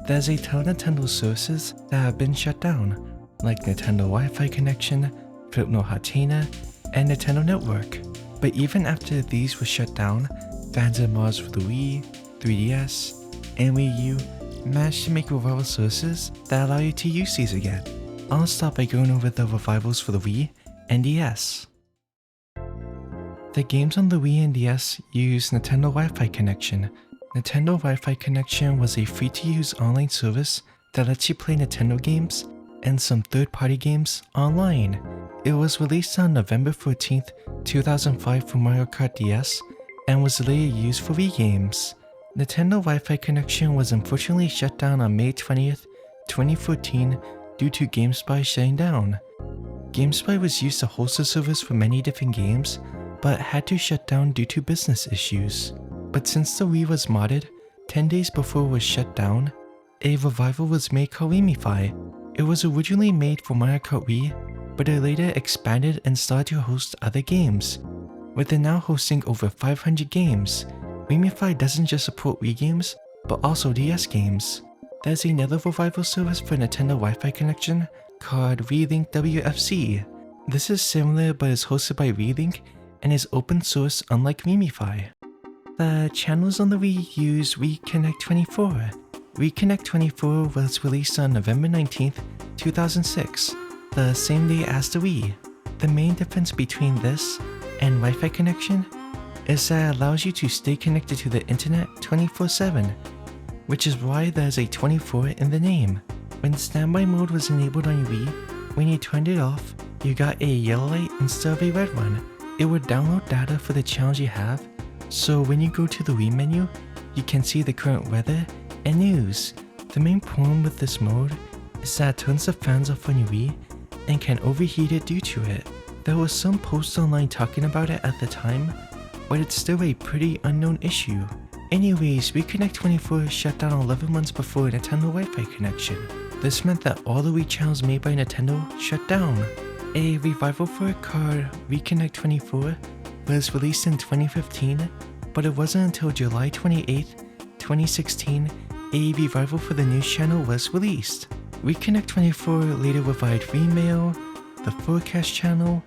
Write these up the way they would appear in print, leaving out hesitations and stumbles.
There's a ton of Nintendo services that have been shut down, like Nintendo Wi-Fi connection, Flipnote Hatena, and Nintendo Network. But even after these were shut down, fans and mods for the Wii, 3DS, and Wii U managed to make revival services that allow you to use these again. I'll start by going over the revivals for the Wii and DS. The games on the Wii and DS use Nintendo Wi-Fi connection. Nintendo Wi-Fi connection was a free-to-use online service that lets you play Nintendo games and some third-party games online. It was released on November 14th, 2005 for Mario Kart DS and was later used for Wii games. Nintendo Wi-Fi connection was unfortunately shut down on May 20th, 2014 due to GameSpy shutting down. GameSpy was used to host the service for many different games, but had to shut down due to business issues. But since the Wii was modded, 10 days before it was shut down, a revival was made called Wiimify. It was originally made for Mario Kart Wii, but it later expanded and started to host other games. With it now hosting over 500 games, Wiimify doesn't just support Wii games, but also DS games. There's another revival service for Nintendo Wi-Fi connection called WiiLink WFC. This is similar but is hosted by WiiLink and is open source unlike Wiimify. The channels on the Wii use WiiConnect24. WiiConnect24 was released on November 19th, 2006, the same day as the Wii. The main difference between this and Wi-Fi connection is that it allows you to stay connected to the internet 24/7, which is why there's a 24 in the name. When standby mode was enabled on your Wii, when you turned it off, you got a yellow light instead of a red one. It would download data for the channels you have, so when you go to the Wii menu, you can see the current weather and news. The main problem with this mode is that it turns the fans off on your Wii and can overheat it due to it. There was some posts online talking about it at the time, but it's still a pretty unknown issue. Anyways, WiiConnect24 shut down 11 months before Nintendo Wi-Fi connection. This meant that all the Wii channels made by Nintendo shut down. A revival for it called WiiConnect24 was released in 2015, but it wasn't until July 28, 2016, a revival for the news channel was released. WiiConnect24 later revived Mail, the Forecast channel,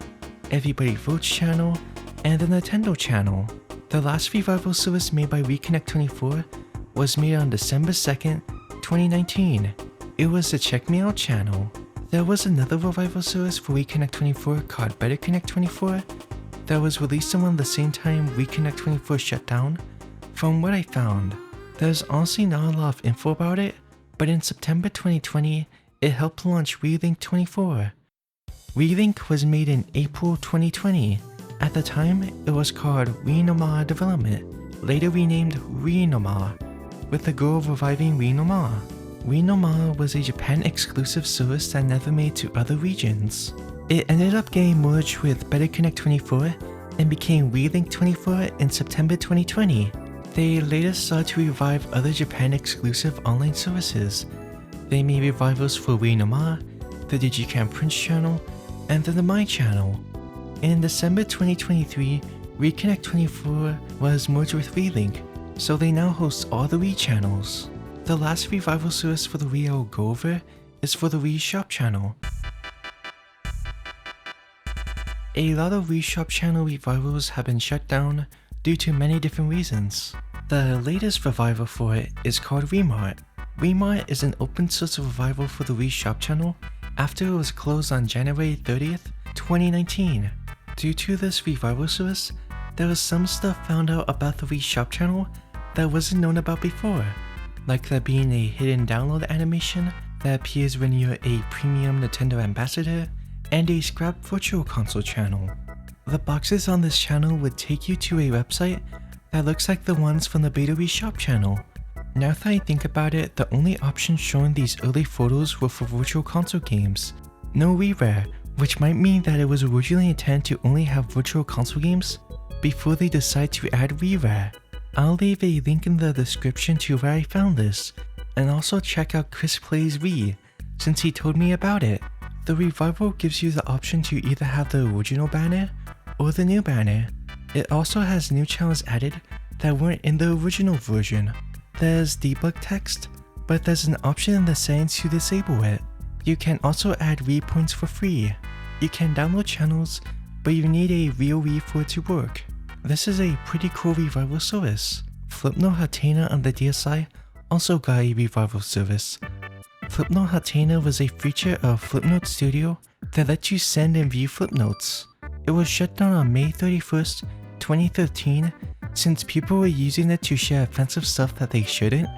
Everybody Votes channel, and the Nintendo channel. The last revival service made by WiiConnect24 was made on December 2nd, 2019. It was the Check Me Out channel. There was another revival service for WiiConnect24 called BetterConnect24 that was released around the same time WiiConnect24 shut down. From what I found, there's honestly not a lot of info about it, but in September 2020, it helped launch WiiLink24. WiiLink was made in April 2020. At the time, it was called WiiNoma Development, later renamed WiiNoma, with the goal of reviving WiiNoma. WiiNoma was a Japan-exclusive service that never made to other regions. It ended up getting merged with BetterConnect24 and became WiiLink24 in September 2020. They later started to revive other Japan-exclusive online services. They made revivals for WiiNoma, the Digicam Prince channel, and the My channel. In December 2023, WiiConnect24 was merged with WiiLink, so they now host all the Wii channels. The last revival service for the Wii I will go over is for the Wii Shop Channel. A lot of Wii Shop Channel revivals have been shut down due to many different reasons. The latest revival for it is called WiiMart. WiiMart is an open source revival for the Wii Shop Channel after it was closed on January 30th, 2019. Due to this revival service, there was some stuff found out about the Wii Shop Channel that wasn't known about before, like there being a hidden download animation that appears when you're a premium Nintendo ambassador, and a scrapped virtual console channel. The boxes on this channel would take you to a website that looks like the ones from the beta Wii Shop Channel. Now that I think about it, the only options showing these early photos were for virtual console games. No WiiRare, which might mean that it was originally intended to only have virtual console games before they decided to add WiiRare. I'll leave a link in the description to where I found this, and also check out Chris Plays Wii, since he told me about it. The revival gives you the option to either have the original banner or the new banner. It also has new channels added that weren't in the original version. There's debug text, but there's an option in the settings to disable it. You can also add Wii points for free. You can download channels, but you need a real Wii for it to work. This is a pretty cool revival service. Flipnote Hatena on the DSi also got a revival service. Flipnote Hatena was a feature of Flipnote Studio that lets you send and view flipnotes. It was shut down on May 31st, 2013 since people were using it to share offensive stuff that they shouldn't,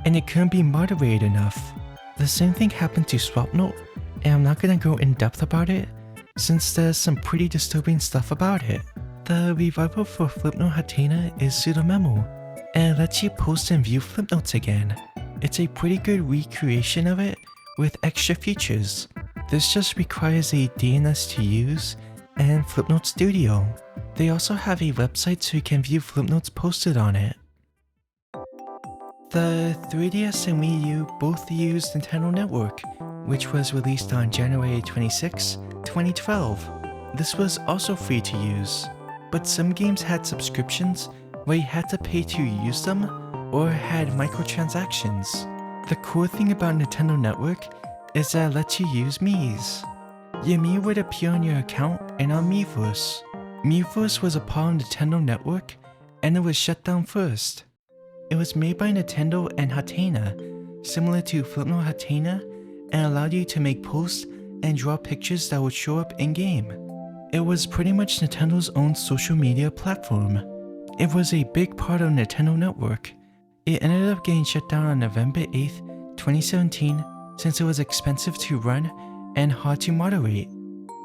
and it couldn't be moderated enough. The same thing happened to Swapnote, and I'm not gonna go in depth about it since there's some pretty disturbing stuff about it. The revival for Flipnote Hatena is pseudo-memo, and it lets you post and view flipnotes again. It's a pretty good recreation of it with extra features. This just requires a DNS to use and Flipnote Studio. They also have a website so you can view flipnotes posted on it. The 3DS and Wii U both used Nintendo Network, which was released on January 26, 2012. This was also free to use, but some games had subscriptions where you had to pay to use them or had microtransactions. The cool thing about Nintendo Network is that it lets you use Miis. Your Mii would appear on your account and on Miiverse. Miiverse was a part of Nintendo Network and it was shut down first. It was made by Nintendo and Hatena, similar to Flipnote Hatena, and allowed you to make posts and draw pictures that would show up in-game. It was pretty much Nintendo's own social media platform. It was a big part of Nintendo Network. It ended up getting shut down on November 8th, 2017 since it was expensive to run and hard to moderate.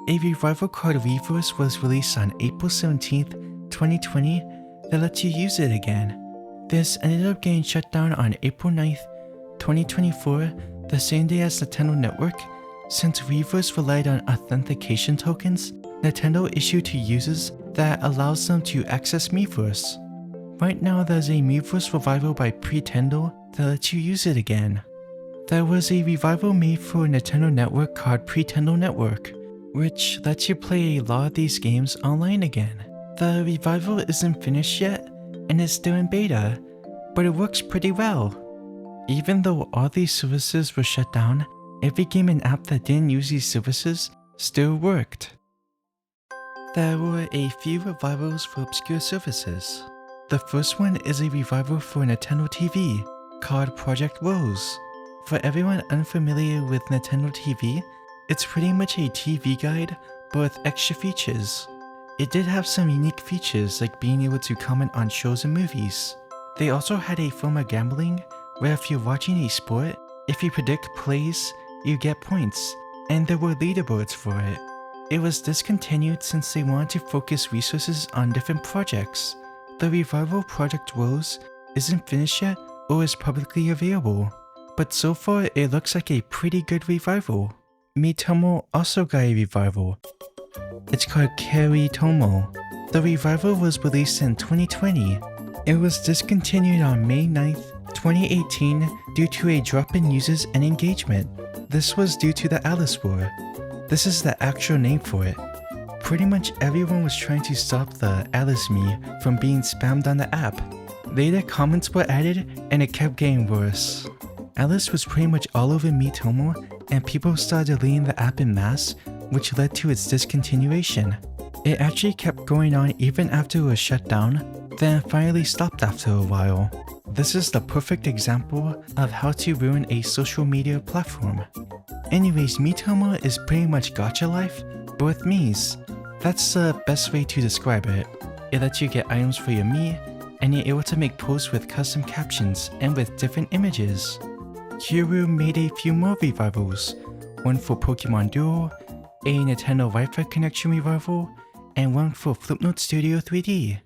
A revival called Miiverse was released on April 17th, 2020 that lets you use it again. This ended up getting shut down on April 9th, 2024, the same day as Nintendo Network, since Miiverse relied on authentication tokens Nintendo issued to users that allows them to access Miiverse. Right now there's a Miiverse revival by Pretendo that lets you use it again. There was a revival made for Nintendo Network called Pretendo Network, which lets you play a lot of these games online again. The revival isn't finished yet and is still in beta, but it works pretty well. Even though all these services were shut down, every game and app that didn't use these services still worked. There were a few revivals for obscure services. The first one is a revival for Nintendo TV called Project Rose. For everyone unfamiliar with Nintendo TV, it's pretty much a TV guide but with extra features. It did have some unique features like being able to comment on shows and movies. They also had a form of gambling where if you're watching a sport, if you predict plays, you get points, and there were leaderboards for it. It was discontinued since they wanted to focus resources on different projects. The revival Project Rose isn't finished yet or is publicly available, but so far it looks like a pretty good revival. Miitomo also got a revival. It's called Miitomo. The revival was released in 2020. It was discontinued on May 9th, 2018 due to a drop in users and engagement. This was due to the Alice War. This is the actual name for it. Pretty much everyone was trying to stop the Alice meme from being spammed on the app. Later comments were added and it kept getting worse. Alice was pretty much all over Miitomo and people started deleting the app en masse, which led to its discontinuation. It actually kept going on even after it was shut down, then finally stopped after a while. This is the perfect example of how to ruin a social media platform. Anyways, Miitomo is pretty much gacha life, but with Miis. That's the best way to describe it. It lets you get items for your Mii, and you're able to make posts with custom captions and with different images. Kyoru made a few more revivals, one for Pokemon Duo, a Nintendo Wi-Fi connection revival, and one for Flipnote Studio 3D.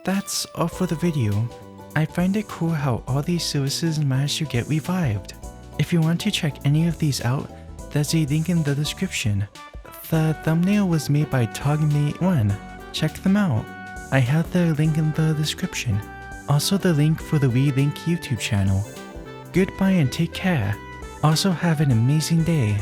That's all for the video. I find it cool how all these services managed to get revived. If you want to check any of these out, there's a link in the description. The thumbnail was made by Togmate1. Check them out. I have the link in the description. Also the link for the Wii Link YouTube channel. Goodbye and take care. Also have an amazing day.